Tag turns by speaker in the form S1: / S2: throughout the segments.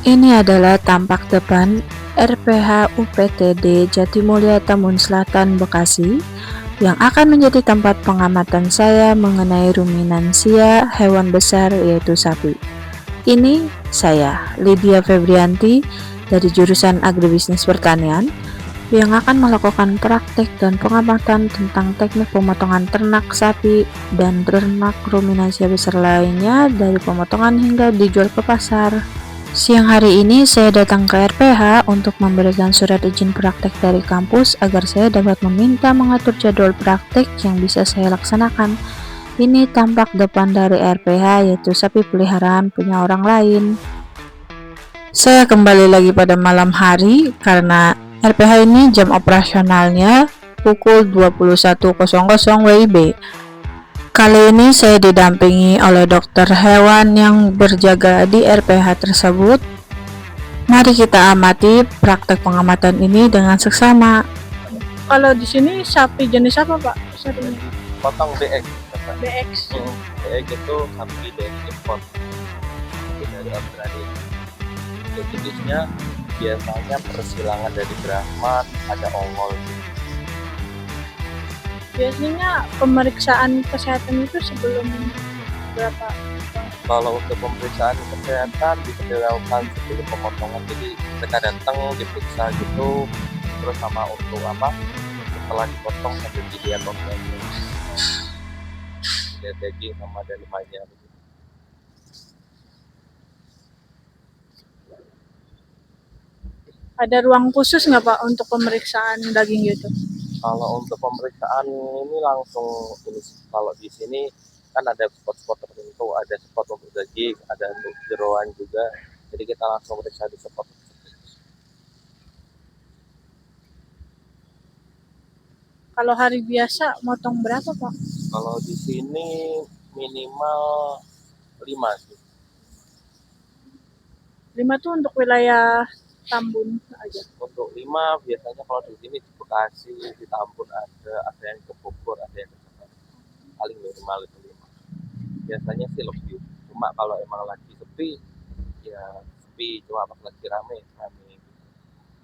S1: Ini adalah tampak depan RPH UPTD Jatimulya Tambun Selatan, Bekasi, yang akan menjadi tempat pengamatan saya mengenai ruminansia hewan besar yaitu sapi. Ini saya, Lydia Febrianti, dari jurusan Agribisnis Pertanian, yang akan melakukan praktek dan pengamatan tentang teknik pemotongan ternak sapi dan ternak ruminansia besar lainnya dari pemotongan hingga dijual ke pasar. Siang hari ini saya datang ke RPH untuk memberikan surat izin praktek dari kampus agar saya dapat meminta mengatur jadwal praktek yang bisa saya laksanakan. Ini tampak depan dari RPH, yaitu sapi peliharaan punya orang lain. Saya kembali lagi pada malam hari karena RPH ini jam operasionalnya pukul 21.00 WIB. Kali ini saya didampingi oleh dokter hewan yang berjaga di RPH tersebut. Mari kita amati praktek pengamatan ini dengan seksama. Kalau di sini sapi jenis apa, Pak?
S2: Potong DX.
S1: DX.
S2: DX itu sapi dari impor dari Australia. Untuk jenisnya biasanya persilangan dari Brahman, ada Ongol.
S1: Biasanya pemeriksaan kesehatan itu sebelum berapa?
S2: Kalau untuk pemeriksaan kesehatan bisa dilakukan sebelum pemotongan, jadi mereka datang diperiksa gitu, terus sama untuk apa setelah dipotong sampai dilihat organnya, lihat daging sama dalimannya.
S1: Ada ruang khusus nggak, Pak, untuk pemeriksaan daging gitu?
S2: Kalau untuk pemeriksaan ini langsung ini, kalau di sini kan ada spot-spot tertentu, ada spot untuk daging, ada untuk jeroan juga, jadi kita langsung periksa di spot.
S1: Kalau hari biasa motong berapa, Pak?
S2: Kalau di sini minimal 5 sih.
S1: 5 tuh untuk wilayah Tambun aja.
S2: Untuk 5 biasanya kalau di sini di Bekasi, di Tambun ada yang ke Bogor, ada yang ke Jakarta. Paling minimal itu 5. Biasanya sih lebih. Cuma kalau emang lagi sepi, ya sepi. Cuma pas lagi rame.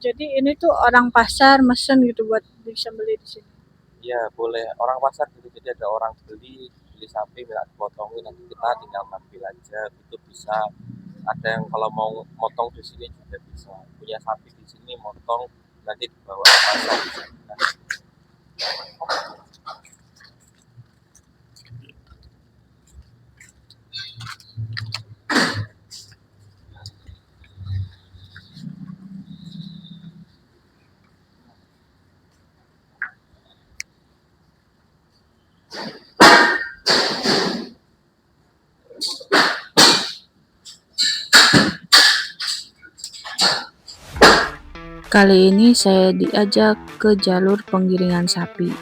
S1: Jadi ini tuh orang pasar mesen gitu buat bisa beli di sini.
S2: Ya boleh orang pasar gitu, jadi ada orang beli sapi minta dipotongin, nanti kita tinggal ngambil aja, itu bisa. Ada yang kalau mau motong di sini juga bisa, punya sapi di sini motong nanti dibawa ke pasar bisa.
S1: Kali ini saya diajak ke jalur penggiringan sapi.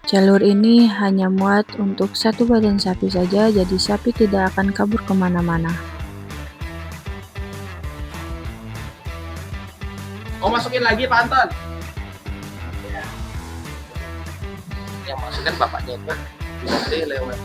S1: Jalur ini hanya muat untuk satu badan sapi saja, jadi sapi tidak akan kabur kemana-mana.
S2: Oh, masukin lagi Pak Anton. Yang masukin bapaknya itu nanti lewat.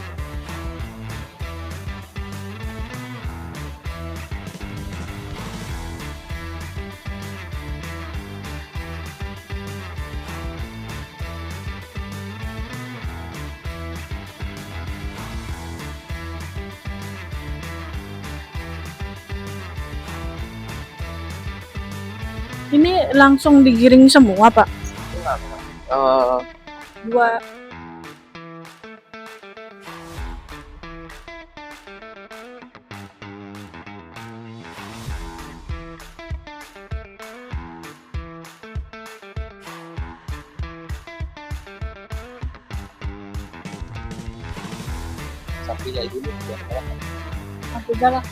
S1: Ini langsung digiring semua, Pak? Dua.
S2: Sapi kayak gini biar
S1: Aku jalan.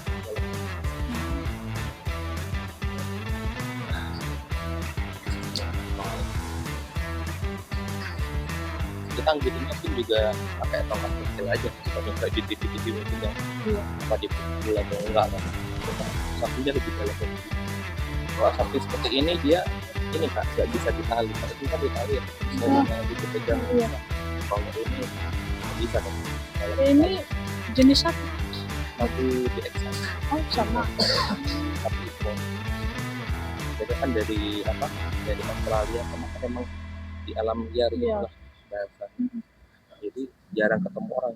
S2: kita giringnya pun juga pakai tongkat kecil aja, seperti kayak di TV mungkin ya, apa di pukul atau enggak kan, sapinya lebih dalam lagi. Kalau sapi seperti ini dia ini Kak nggak bisa ditali, kalau kita ditali ya bisa dipegang. Kalau ini bisa kan.
S1: Ini jenis apa?
S2: nanti di eksak
S3: Oh, sama.
S2: tapi itu jadi kan dari Australia sama kan emang di alam liar gitu
S3: Iya.
S2: lah bahasa. Jadi jarang ketemu orang.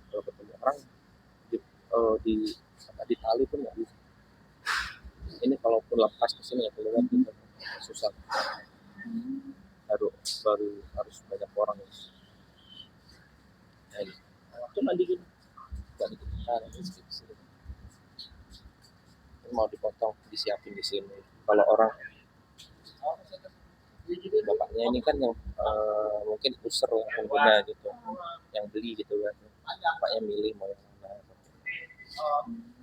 S2: Kalau ketemu orang di di tali pun nggak bisa. Ini kalaupun lepas ke sini ya keluar gitu susah. Baru harus banyak orang. Nah, ini cuma dikit nggak dikit. Nah, ini mau dipotong disiapin di sini. Kalau orang bapaknya ini kan yang mungkin user yang pengguna gitu, yang beli gitu kan, bapaknya milih mau yang mana.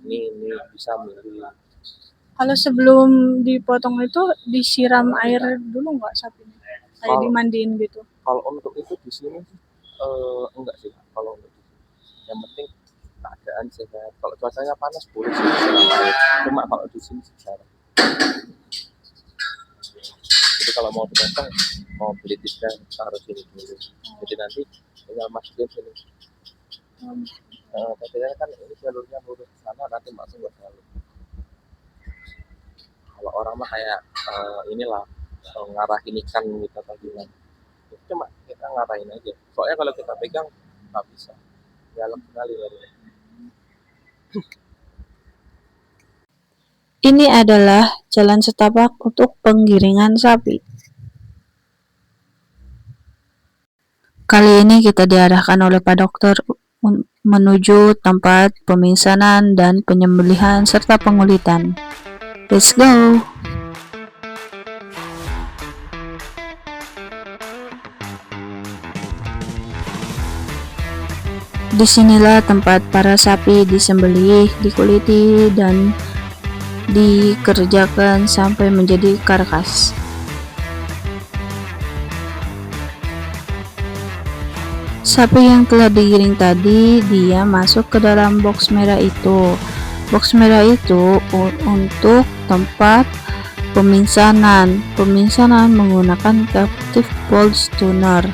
S2: Ini bisa milih.
S3: Kalau sebelum dipotong itu disiram air dulu nggak sapinya? Kayak
S2: Kalau-
S3: dimandiin gitu.
S2: Kalau untuk itu di sini enggak sih. Kalau untuk itu, yang penting keadaan sehat. Kalau cuacanya panas boleh sih disiram air. Cuma kalau di sini sih jarang. Jadi kalau mau dipotong, mau beli tiga harus ini dulu. Jadi nanti tinggal masukin sini. Katanya kan ini jalurnya lurus ke sana, nanti masuk ke jalur. Kalau orang mah kayak inilah ngarahin ikan gitu tadi kan. Cuma kita ngarahin aja. Soalnya kalau kita pegang nggak bisa. Dalam sekali baru.
S1: Ini adalah jalan setapak untuk penggiringan sapi. Kali ini kita diarahkan oleh Pak Dokter menuju tempat pemisanan dan penyembelihan serta pengulitan. Let's go! Disinilah tempat para sapi disembelih, dikuliti, dan dikerjakan sampai menjadi karkas. Sapi yang telah digiring tadi, dia masuk ke dalam box merah itu. Box merah itu untuk tempat peminsanan. Peminsanan menggunakan captive pulse tuner.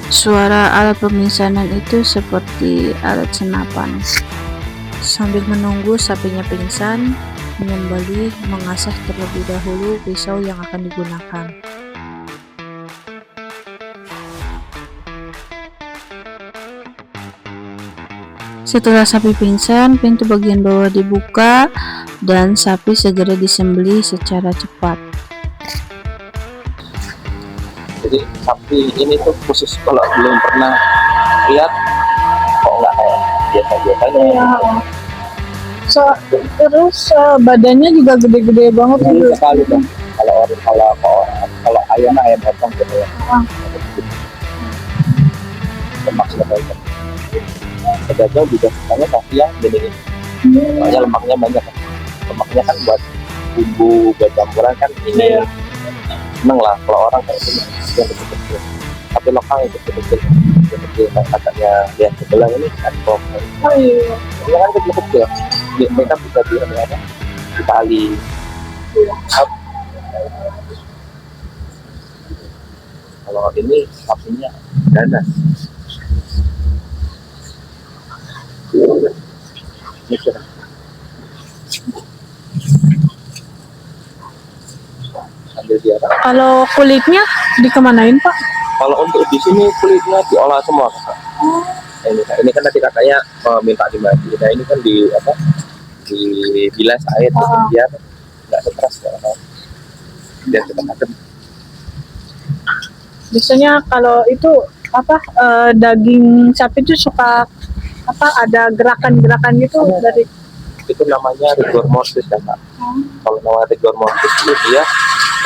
S1: Suara alat peminsanan itu seperti alat senapan. Sambil menunggu sapinya pingsan, penyembelih mengasah terlebih dahulu pisau yang akan digunakan. Setelah sapi pingsan, pintu bagian bawah dibuka dan sapi segera disembelih secara cepat.
S2: Jadi sapi ini tuh khusus kalau belum pernah lihat, kok nggak kayak biasa-biasanya.
S3: Iya. Terus badannya juga gede-gede banget
S2: Ini
S3: gitu.
S2: sekali kan. Kalau ayam potong gitu ya. Lemak banyak. Pedagang juga sukanya sapi yang gede. Soalnya lemaknya banyak. Lemaknya kan buat bumbu, buat campuran kan ini.
S3: Iya.
S2: Seneng lah kalau orang kayak gini yang kecil-kecil. Tapi lokal yang kecil-kecil kayak katanya lihat sebelah ini adpok.
S3: Oh iya.
S2: Ini kan kecil-kecil. Mereka bisa di tali. Kalau ini sapinya ganas. Ini kira. Sambil diarah.
S3: Kalau kulitnya dikemanain Pak?
S2: Kalau untuk di sini kulitnya diolah semua, Kak. Ini kan tadi katanya minta dimandi. Nah ini kan dibilas air biar nggak stres biar cepat adem.
S3: Biasanya kalau itu daging sapi itu suka ada gerakan-gerakan gitu dari
S2: Itu namanya rigor mortis kan, Kak. Kalau namanya rigor mortis itu dia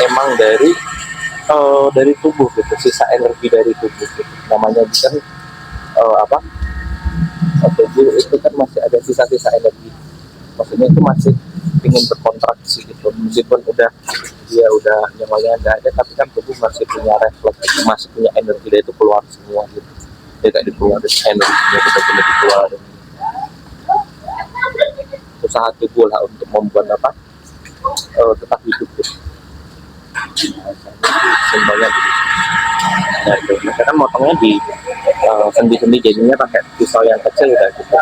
S2: emang dari tubuh gitu, sisa energi dari tubuh gitu. Namanya bukan tubuh itu kan masih ada sisa-sisa energi. Maksudnya itu masih ingin berkontraksi gitu, meskipun dia udah nyawanya nggak ada, tapi kan tubuh masih punya refleks, masih punya energi dari itu keluar semua gitu. Dia kayak dikeluarin energinya benar-benar dikeluarin. Usaha tubuh lah untuk membuat tetap hidup gitu. Simpelnya gitu. Nah itu, mereka kan motongnya sendi-sendi jadinya pakai pisau yang kecil udah gitu.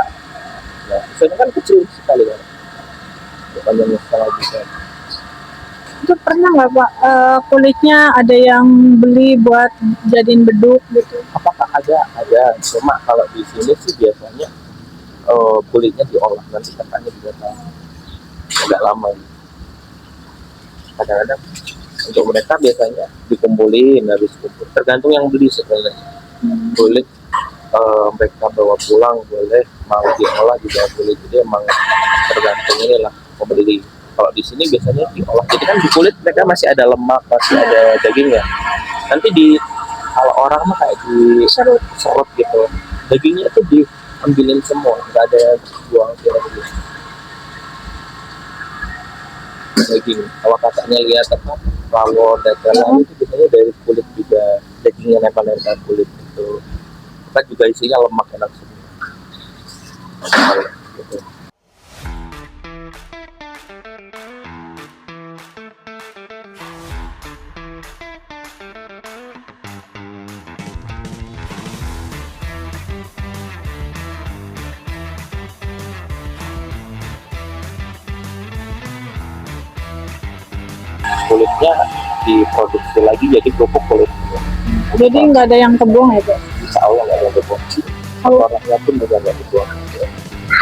S2: Nah, pisaunya kan kecil sekali kan, bukan setengah bisa.
S3: Itu pernah nggak Pak kulitnya ada yang beli buat jadiin beduk gitu?
S2: Apakah ada, cuma kalau di sini sih biasanya kulitnya diolah, nanti katanya juga agak lama. Kadang-kadang untuk mereka biasanya dikumpulin, habis kumpul tergantung yang beli sebenarnya. Boleh mereka bawa pulang, boleh mau diolah juga boleh, jadi emang tergantung inilah pembeli. Kalau di sini biasanya diolah, jadi kan di kulit mereka masih ada lemak, masih ada dagingnya. Nanti kalau orang mah kayak serut gitu, dagingnya itu diambilin semua, nggak ada yang buang gitu. Daging, kalau kakaknya lihat apa rawon dagangan itu biasanya dari kulit juga, dagingnya nempel-nempel kulit itu. Kita juga isinya lemak enak semua gitu. Kulitnya diproduksi lagi jadi kerupuk kulit.
S3: Jadi nggak ada yang kebuang ya Pak?
S2: Insya Allah nggak ada kebuang.
S3: Kalau
S2: Orangnya pun juga nggak kebuang.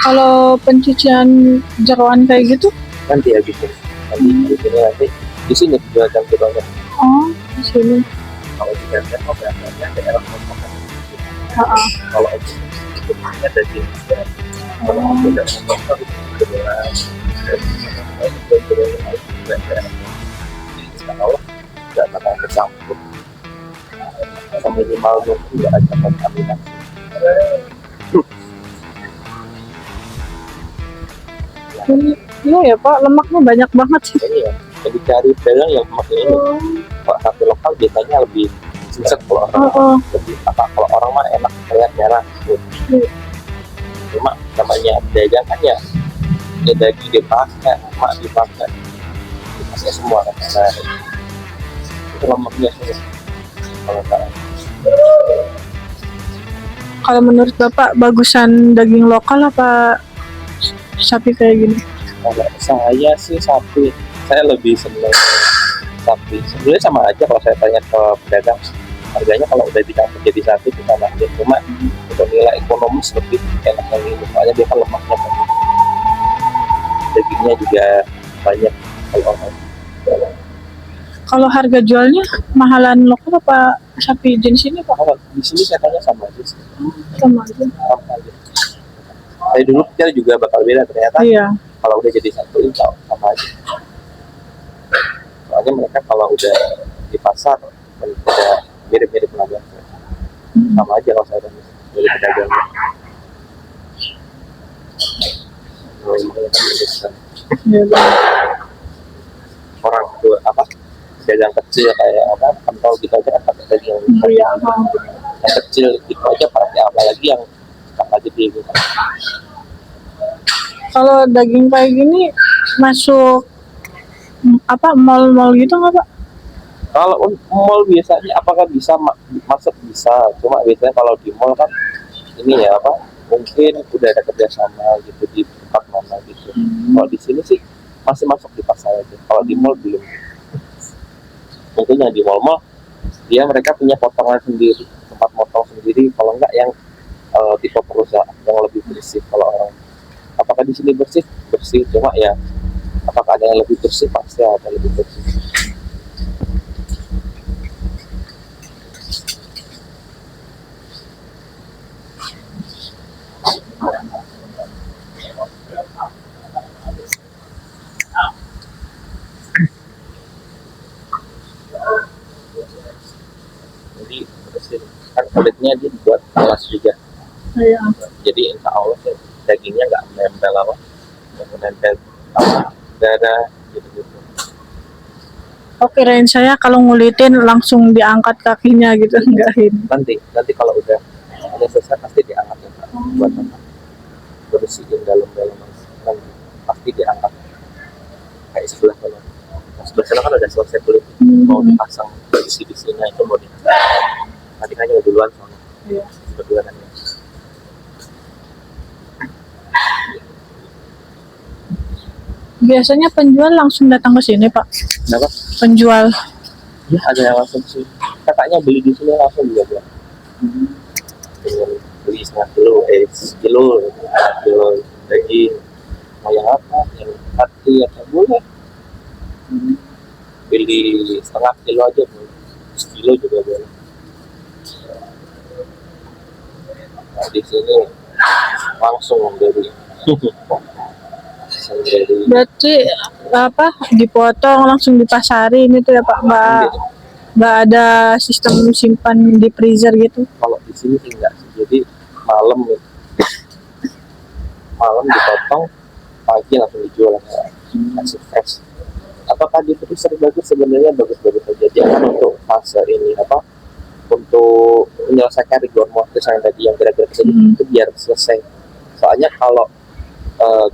S3: kalau pencucian jeroan kayak gitu?
S2: Nanti ya gitu. Nanti di sini juga jam jeroannya.
S3: Oh, di sini.
S2: Kalau di Banten mau berangkatnya daerah Mojokerto. Kalau itu ada daging. Kalau aku udah Mojokerto itu jelas. Insya Allah nggak bakal kecampur. Minimal mungkin nggak ada kontaminasi.
S3: Iya ya Pak, lemaknya banyak banget sih.
S2: Ini ya, jadi cari dagang yang maksudnya ini. Kalau sate lokal biasanya lebih singset, kalau orang lebih apa, kalau orang mah enak kayak merah gitu. Cuma namanya dagang kan ya daging dipakai, mak dipakai semua kan. Nah, itu lemaknya sih kalau saya.
S3: Kalau menurut Bapak bagusan daging lokal apa sapi kayak gini?
S2: Kalau saya sih sapi, saya lebih senang sapi. Sebenarnya sama aja kalau saya tanya ke pedagang, harganya kalau udah dicampur jadi satu itu sama aja. Cuma untuk nilai ekonomis lebih enak yang ini, soalnya dia kan lemaknya banyak, dagingnya juga banyak kalau orang.
S3: Kalau harga jualnya mahalan lokal apa sapi jenis ini Pak?
S2: Kalau di sini katanya sama aja sih,
S3: Sama aja.
S2: sama aja. Saya dulu pikir juga bakal beda, ternyata
S3: Iya.
S2: kalau udah jadi satu itu sama aja. Soalnya mereka kalau udah di pasar udah mirip-mirip lagi, sama aja kalau saya dari pedagangnya.
S3: Iya, benar.
S2: Orang tua apa dagang kecil kayak apa pentol gitu aja kan pakai daging
S3: Iya.
S2: yang kecil itu aja, pakai apa lagi yang apa jadi gitu.
S3: Kalau daging kayak gini masuk apa mall-mall gitu nggak Pak?
S2: Kalau mall biasanya apakah bisa masuk, bisa, cuma biasanya kalau di mall kan ini ya apa, mungkin udah ada kerjasama gitu di tempat mana gitu. Kalau di sini sih masih masuk di pasar aja, kalau di mall belum. Mungkin yang di mall dia mereka punya potongan sendiri, tempat motong sendiri, kalau enggak yang tipe perusahaan yang lebih bersih. Kalau orang, apakah di sini bersih cuma ya apakah ada yang lebih bersih, pasti ada lebih bersih. Jadi bersih kan, kulitnya dibuat alas juga.
S3: Iya.
S2: Jadi insya Allah dagingnya nggak menempel apa, nggak menempel darah gitu.
S3: Oh, kirain saya kalau ngulitin langsung diangkat kakinya gitu, enggak ini.
S2: Nanti kalau udah selesai pasti diangkat ya Pak. Buat apa? Bersihin dalam-dalam nanti pasti diangkat. Kayak sebelah sana. Nah, sebelah sana kan udah selesai kulit, mau dipasang isi di sini itu mau dipasang. Tadi kan yang duluan soalnya.
S3: Iya.
S2: Kedua
S3: Biasanya penjual langsung datang ke sini, Pak.
S2: Kenapa?
S3: Penjual.
S2: Ya ada yang langsung sih. Kakaknya beli di sini langsung juga bilang. Dengan beli setengah kilo, kilo daging. Mau yang apa? Yang hati atau boleh. Beli setengah kilo aja boleh. Sekilo juga boleh. Nah, di sini langsung dari
S3: Berarti apa dipotong langsung dipasarin itu ya Pak, nggak ada sistem simpan di freezer gitu.
S2: kalau di sini sih enggak sih. Jadi malam dipotong, pagi langsung dijual, masih fresh. Apakah di freezer bagus? Sebenarnya bagus-bagus saja. Dia kan untuk fase ini apa? Untuk menyelesaikan rigor mortis yang tadi yang kira-kira itu biar selesai. Soalnya kalau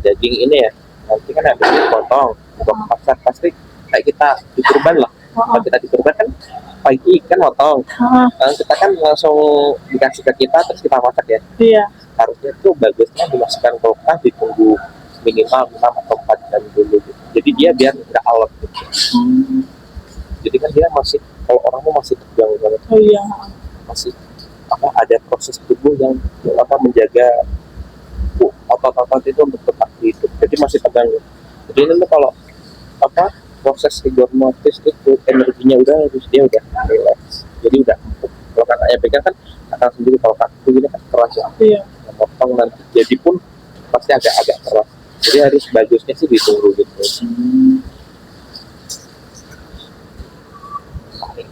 S2: daging ini ya nanti kan habis dipotong buka pasar pasti kayak kita di kurban lah. Kalau kita di kurban kan pagi kan potong, kita kan langsung dikasih ke kita terus kita masak ya.
S3: Iya.
S2: Harusnya tuh bagusnya dimasukkan kulkas, ditunggu minimal 6 atau 4 jam dulu gitu. Jadi dia biar nggak alot gitu. Jadi kan dia masih, kalau orang mau masih tegang banget.
S3: Oh iya.
S2: Masih apa ada proses tubuh yang apa menjaga otot-otot itu untuk tetap hidup. Jadi masih tegang. Jadi ini kalau apa proses rigor mortis itu energinya udah habis, dia udah relax. Jadi udah empuk. Kalau kakaknya pegang kan akan sendiri, kalau kaki ini kan keras ya.
S3: Iya.
S2: Potong nanti jadi pun pasti agak-agak keras. Jadi harus bagusnya sih ditunggu gitu.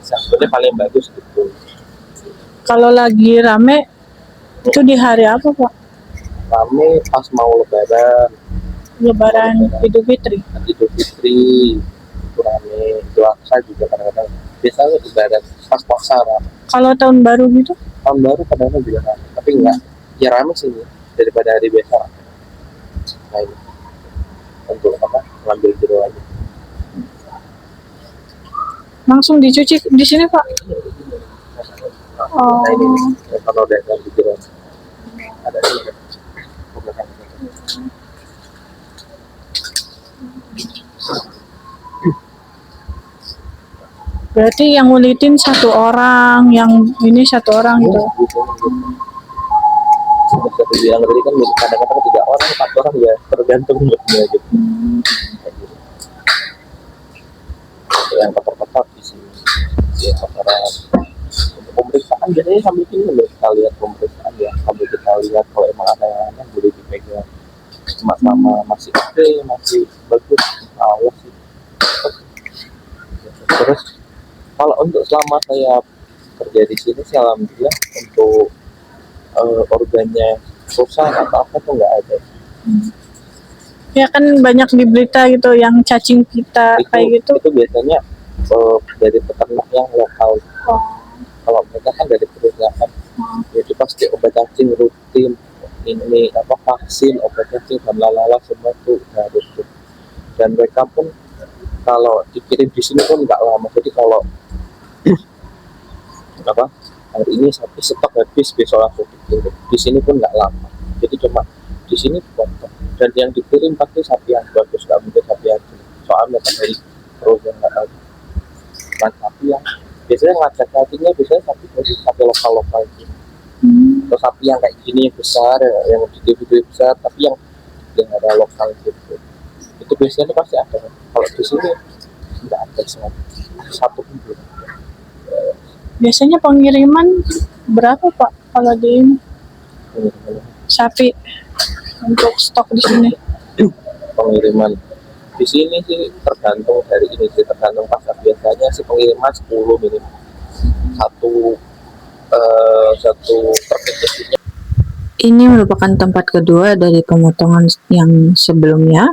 S2: Sebenarnya paling bagus gitu.
S3: Kalau lagi rame itu di hari apa Pak?
S2: Rame pas mau
S3: Lebaran Idul Fitri.
S2: Idul Fitri itu rame, puasa juga kadang-kadang. Biasanya ibadat pas puasa rame.
S3: Kalau tahun baru gitu?
S2: Tahun baru kadang-kadang juga rame, tapi enggak ya rame sih daripada hari biasa. Nah ini untuk apa? Ngambil jero aja.
S3: Langsung dicuci di sini Pak?
S2: Nah ini kalau udah ngambil jero ada sih.
S3: Berarti yang ngulitin satu orang, yang ini satu orang gitu.
S2: Bisa dibilang tadi kan kadang-kadang 3 orang, 4 orang ya tergantung moodnya gitu. Yang tetap di sini ya pasaran untuk pemeriksaan biasanya sambil ini loh, kita lihat pemeriksaan ya, sambil kita lihat kalau emang ada yang aneh boleh dipegang. Cuma sama masih oke, masih bagus, Allah sih. Terus kalau untuk selama saya kerja di sini sih alhamdulillah untuk organnya rusak atau apa tuh nggak ada.
S3: Ya kan banyak di berita gitu yang cacing pita kayak gitu.
S2: Itu biasanya dari peternak yang lokal. Kalau mereka kan dari perusahaan, jadi pasti obat cacing rutin, ini apa vaksin, obat cacing dan lalala semua tuh harus. Dan mereka pun kalau dikirim di sini pun nggak lama. Jadi kalau apa hari ini sapi stok habis besok langsung dikirim. Di sini pun nggak lama. Jadi cuma di sini dipotong. Dan yang dikirim pasti sapi yang bagus, nggak mungkin sapi yang soalnya dari perusahaan. Dan sapi yang biasanya ngajak sapinya biasanya sapi lokal gitu. Atau sapi yang kayak gini yang besar, yang di video besar, tapi yang ada lokal gitu. Itu biasanya pasti ada. Kalau di sini nggak ada satu pun belum.
S3: Biasanya pengiriman berapa Pak kalau di ini? Sapi untuk stok di sini?
S2: Pengiriman di sini sih tergantung dari ini sih, tergantung pasar. Biasanya sih pengiriman 10 minimal satu perkecilnya.
S1: Ini merupakan tempat kedua dari pemotongan yang sebelumnya.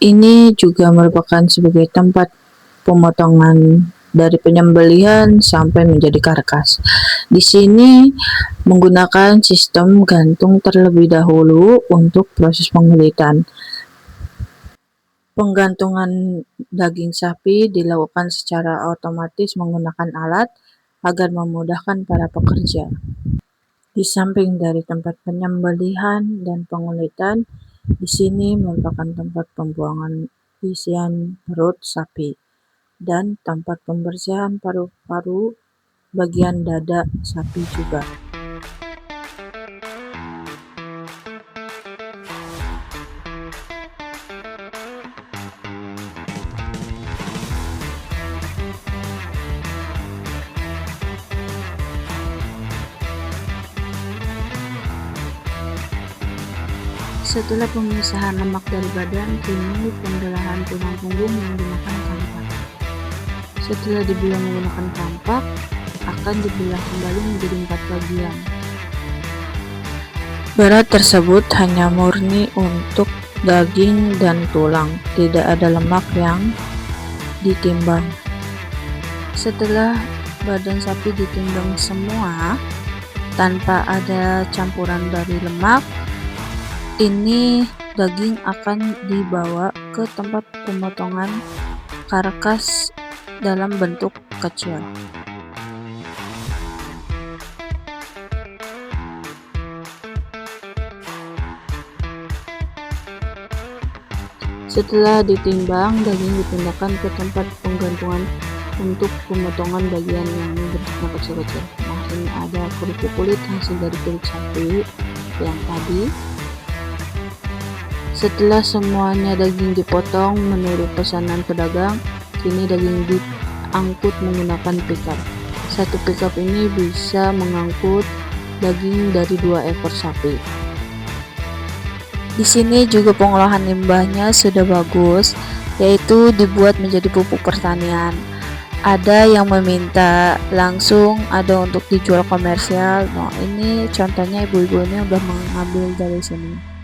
S1: Ini juga merupakan sebagai tempat pemotongan dari penyembelihan sampai menjadi karkas. Di sini menggunakan sistem gantung terlebih dahulu untuk proses pengulitan. Penggantungan daging sapi dilakukan secara otomatis menggunakan alat agar memudahkan para pekerja. Di samping dari tempat penyembelihan dan pengulitan, di sini merupakan tempat pembuangan isian perut sapi, dan tempat pembersihan paru-paru bagian dada sapi juga. Setelah pemisahan lemak dari badan, kini pembelahan tulang punggung menggunakan kampak. Setelah dibelah menggunakan kampak, akan dibelah kembali menjadi 4 bagian. Berat tersebut hanya murni untuk daging dan tulang, tidak ada lemak yang ditimbang. Setelah badan sapi ditimbang semua, tanpa ada campuran dari lemak, ini daging akan dibawa ke tempat pemotongan karkas dalam bentuk kecil. Setelah ditimbang, daging dipindahkan ke tempat penggantungan untuk pemotongan bagian yang bentuknya kecil-kecil. Nah, ini ada kerupuk kulit hasil dari kulit sapi yang tadi. Setelah semuanya daging dipotong menurut pesanan pedagang, kini daging diangkut menggunakan pickup. Satu pickup ini bisa mengangkut daging dari 2 ekor sapi. Di sini juga pengolahan limbahnya sudah bagus, yaitu dibuat menjadi pupuk pertanian. Ada yang meminta langsung, ada untuk dijual komersial. Nah, ini contohnya ibu-ibu ini udah mengambil dari sini.